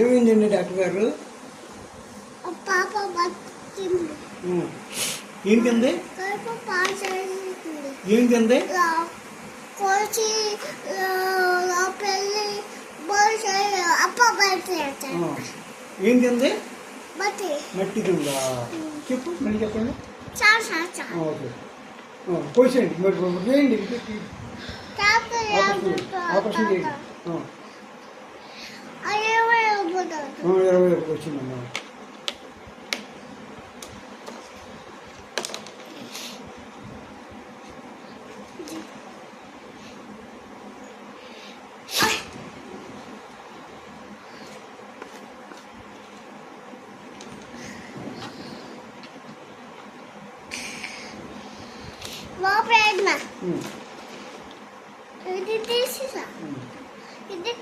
ఏమైందండి డాక్టర్ గారు? పాప బతికింది. ఏం కింది? కడుపు పాసేసింది. ఏం కింది? కోసి పెళ్ళి అప్ప బయట ఏం కింది? బతి మట్టి కింద. చెప్పు మళ్ళీ చెప్పండి. ఓకే పోసేయండి మరి చేయండి. ఆపరేషన్ చేయండి. 20 వచ్చిందమ్మా. ఇది తీసేసా. ఇది